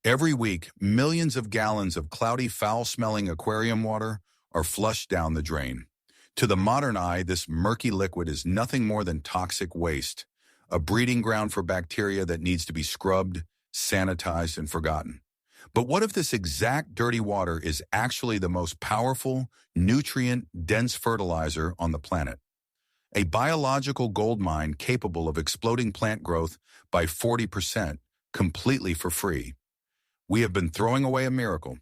Every week, millions of gallons of cloudy, foul-smelling aquarium water are flushed down the drain. To the modern eye, this murky liquid is nothing more than toxic waste, a breeding ground for bacteria that needs to be scrubbed, sanitized, and forgotten. But what if this exact dirty water is actually the most powerful, nutrient-dense fertilizer on the planet? A biological goldmine capable of exploding plant growth by 40%, completely for free. We have been throwing away a miracle.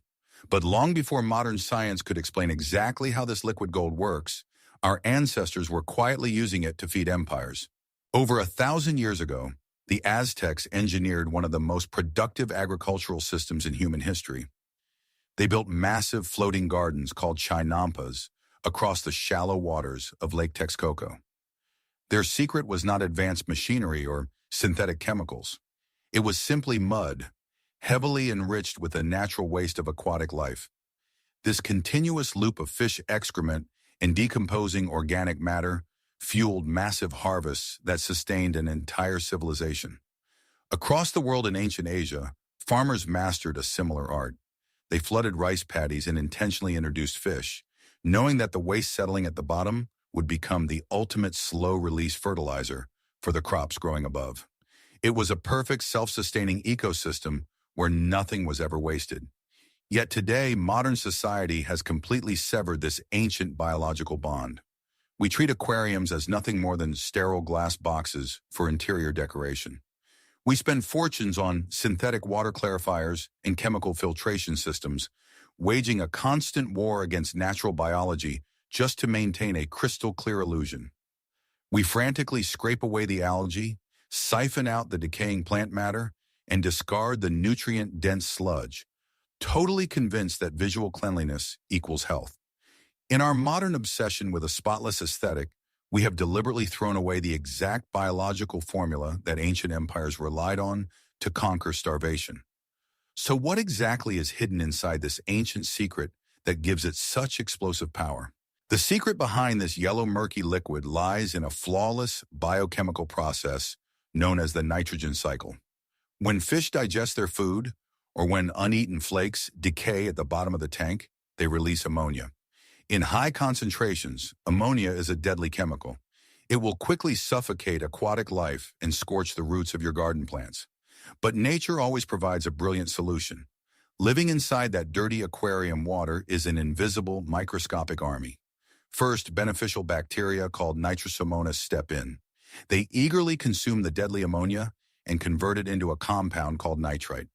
But long before modern science could explain exactly how this liquid gold works, our ancestors were quietly using it to feed empires. Over 1,000 years ago, the Aztecs engineered one of the most productive agricultural systems in human history. They built massive floating gardens called chinampas across the shallow waters of Lake Texcoco. Their secret was not advanced machinery or synthetic chemicals. It was simply mud, heavily enriched with the natural waste of aquatic life. This continuous loop of fish excrement and decomposing organic matter fueled massive harvests that sustained an entire civilization. Across the world in ancient Asia, farmers mastered a similar art. They flooded rice paddies and intentionally introduced fish, knowing that the waste settling at the bottom would become the ultimate slow-release fertilizer for the crops growing above. It was a perfect self-sustaining ecosystem where nothing was ever wasted. Yet today, modern society has completely severed this ancient biological bond. We treat aquariums as nothing more than sterile glass boxes for interior decoration. We spend fortunes on synthetic water clarifiers and chemical filtration systems, waging a constant war against natural biology just to maintain a crystal-clear illusion. We frantically scrape away the algae, siphon out the decaying plant matter, and discard the nutrient-dense sludge, totally convinced that visual cleanliness equals health. In our modern obsession with a spotless aesthetic, we have deliberately thrown away the exact biological formula that ancient empires relied on to conquer starvation. So what exactly is hidden inside this ancient secret that gives it such explosive power? The secret behind this yellow murky liquid lies in a flawless biochemical process known as the nitrogen cycle. When fish digest their food, or when uneaten flakes decay at the bottom of the tank, they release ammonia. In high concentrations, ammonia is a deadly chemical. It will quickly suffocate aquatic life and scorch the roots of your garden plants. But nature always provides a brilliant solution. Living inside that dirty aquarium water is an invisible, microscopic army. First, beneficial bacteria called Nitrosomonas step in. They eagerly consume the deadly ammonia and convert it into a compound called nitrite.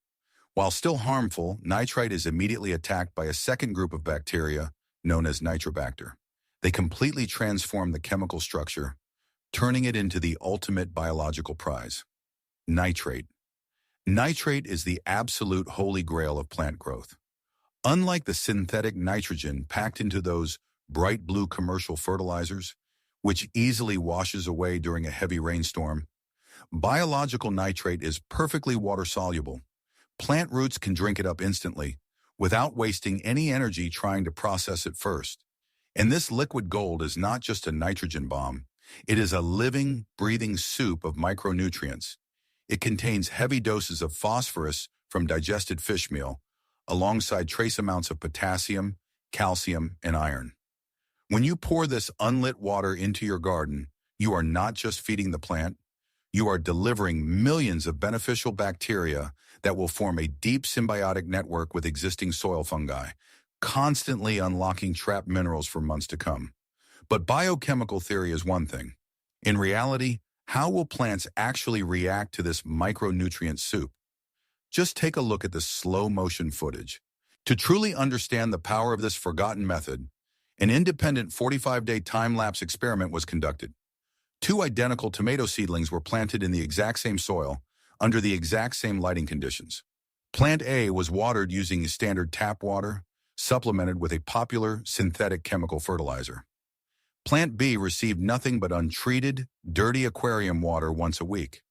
While still harmful, nitrite is immediately attacked by a second group of bacteria known as Nitrobacter. They completely transform the chemical structure, turning it into the ultimate biological prize, nitrate. Nitrate is the absolute holy grail of plant growth. Unlike the synthetic nitrogen packed into those bright blue commercial fertilizers, which easily washes away during a heavy rainstorm, biological nitrate is perfectly water-soluble. Plant roots can drink it up instantly, without wasting any energy trying to process it first. And this liquid gold is not just a nitrogen bomb. It is a living, breathing soup of micronutrients. It contains heavy doses of phosphorus from digested fish meal, alongside trace amounts of potassium, calcium, and iron. When you pour this unlit water into your garden, you are not just feeding the plant, you are delivering millions of beneficial bacteria that will form a deep symbiotic network with existing soil fungi, constantly unlocking trapped minerals for months to come. But biochemical theory is one thing. In reality, how will plants actually react to this micronutrient soup? Just take a look at the slow-motion footage. To truly understand the power of this forgotten method, an independent 45-day time-lapse experiment was conducted. 2 identical tomato seedlings were planted in the exact same soil, under the exact same lighting conditions. Plant A was watered using standard tap water, supplemented with a popular synthetic chemical fertilizer. Plant B received nothing but untreated, dirty aquarium water once a week.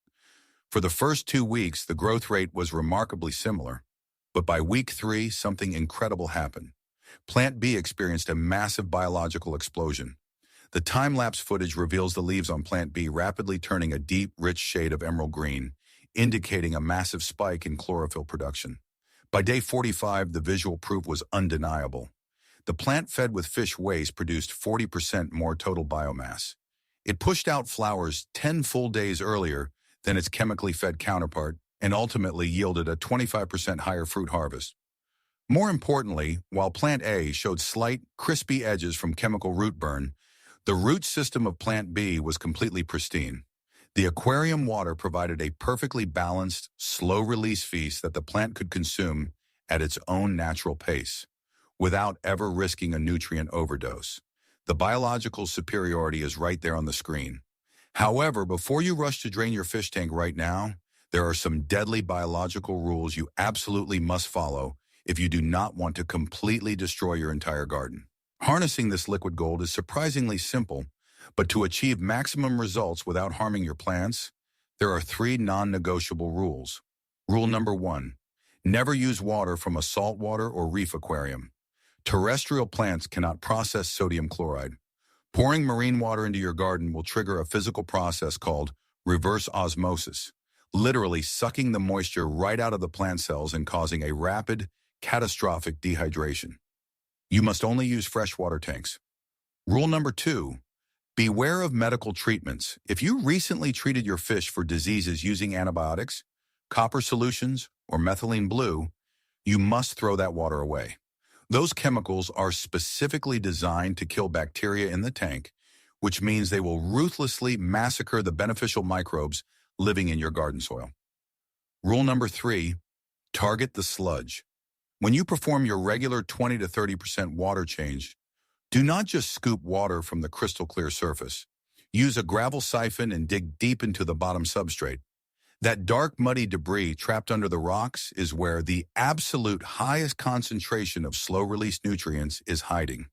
For the first 2 weeks, the growth rate was remarkably similar, but by week 3, something incredible happened. Plant B experienced a massive biological explosion. The time-lapse footage reveals the leaves on plant B rapidly turning a deep, rich shade of emerald green, indicating a massive spike in chlorophyll production. By day 45, the visual proof was undeniable. The plant fed with fish waste produced 40% more total biomass. It pushed out flowers 10 full days earlier than its chemically fed counterpart and ultimately yielded a 25% higher fruit harvest. More importantly, while plant A showed slight, crispy edges from chemical root burn, the root system of plant B was completely pristine. The aquarium water provided a perfectly balanced, slow-release feast that the plant could consume at its own natural pace, without ever risking a nutrient overdose. The biological superiority is right there on the screen. However, before you rush to drain your fish tank right now, there are some deadly biological rules you absolutely must follow if you do not want to completely destroy your entire garden. Harnessing this liquid gold is surprisingly simple, but to achieve maximum results without harming your plants, there are 3 non-negotiable rules. Rule number 1, never use water from a saltwater or reef aquarium. Terrestrial plants cannot process sodium chloride. Pouring marine water into your garden will trigger a physical process called reverse osmosis, literally sucking the moisture right out of the plant cells and causing a rapid, catastrophic dehydration. You must only use freshwater tanks. Rule number 2, beware of medical treatments. If you recently treated your fish for diseases using antibiotics, copper solutions, or methylene blue, you must throw that water away. Those chemicals are specifically designed to kill bacteria in the tank, which means they will ruthlessly massacre the beneficial microbes living in your garden soil. Rule number 3, target the sludge. When you perform your regular 20 to 30% water change, do not just scoop water from the crystal clear surface. Use a gravel siphon and dig deep into the bottom substrate. That dark, muddy debris trapped under the rocks is where the absolute highest concentration of slow-release nutrients is hiding.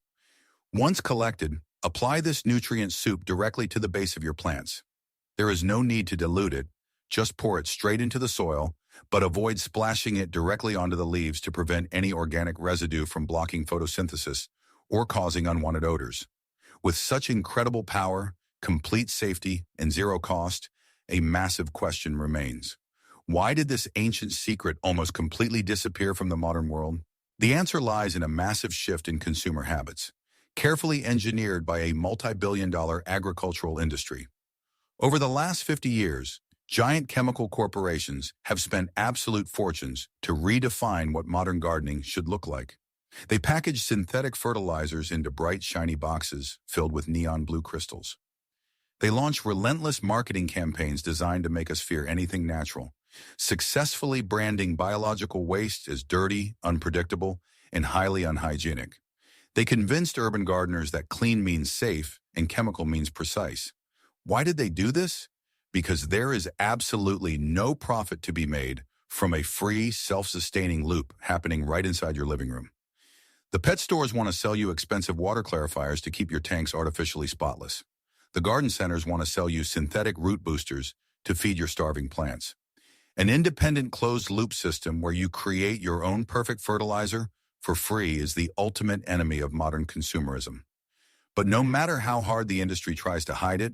Once collected, apply this nutrient soup directly to the base of your plants. There is no need to dilute it. Just pour it straight into the soil, but avoid splashing it directly onto the leaves to prevent any organic residue from blocking photosynthesis or causing unwanted odors. With such incredible power, complete safety, and zero cost, a massive question remains. Why did this ancient secret almost completely disappear from the modern world? The answer lies in a massive shift in consumer habits, carefully engineered by a multi-billion-dollar agricultural industry. Over the last 50 years, giant chemical corporations have spent absolute fortunes to redefine what modern gardening should look like. They package synthetic fertilizers into bright, shiny boxes filled with neon blue crystals. They launch relentless marketing campaigns designed to make us fear anything natural, successfully branding biological waste as dirty, unpredictable, and highly unhygienic. They convinced urban gardeners that clean means safe and chemical means precise. Why did they do this? Because there is absolutely no profit to be made from a free, self-sustaining loop happening right inside your living room. The pet stores want to sell you expensive water clarifiers to keep your tanks artificially spotless. The garden centers want to sell you synthetic root boosters to feed your starving plants. An independent closed-loop system where you create your own perfect fertilizer for free is the ultimate enemy of modern consumerism. But no matter how hard the industry tries to hide it,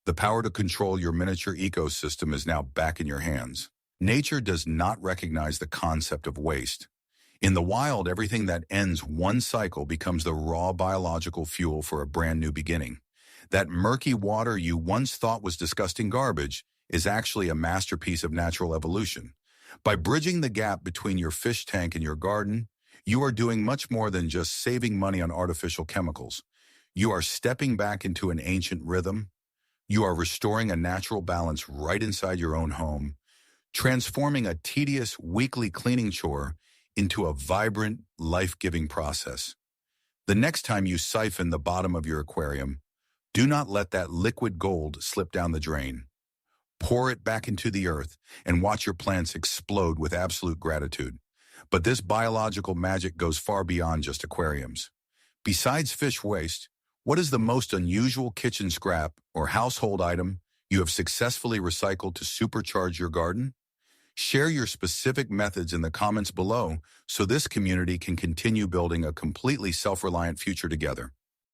the power to control your miniature ecosystem is now back in your hands. Nature does not recognize the concept of waste. In the wild, everything that ends one cycle becomes the raw biological fuel for a brand new beginning. That murky water you once thought was disgusting garbage is actually a masterpiece of natural evolution. By bridging the gap between your fish tank and your garden, you are doing much more than just saving money on artificial chemicals. You are stepping back into an ancient rhythm. You are restoring a natural balance right inside your own home, transforming a tedious weekly cleaning chore into a vibrant, life-giving process. The next time you siphon the bottom of your aquarium, do not let that liquid gold slip down the drain. Pour it back into the earth and watch your plants explode with absolute gratitude. But this biological magic goes far beyond just aquariums. Besides fish waste, what is the most unusual kitchen scrap or household item you have successfully recycled to supercharge your garden? Share your specific methods in the comments below so this community can continue building a completely self-reliant future together.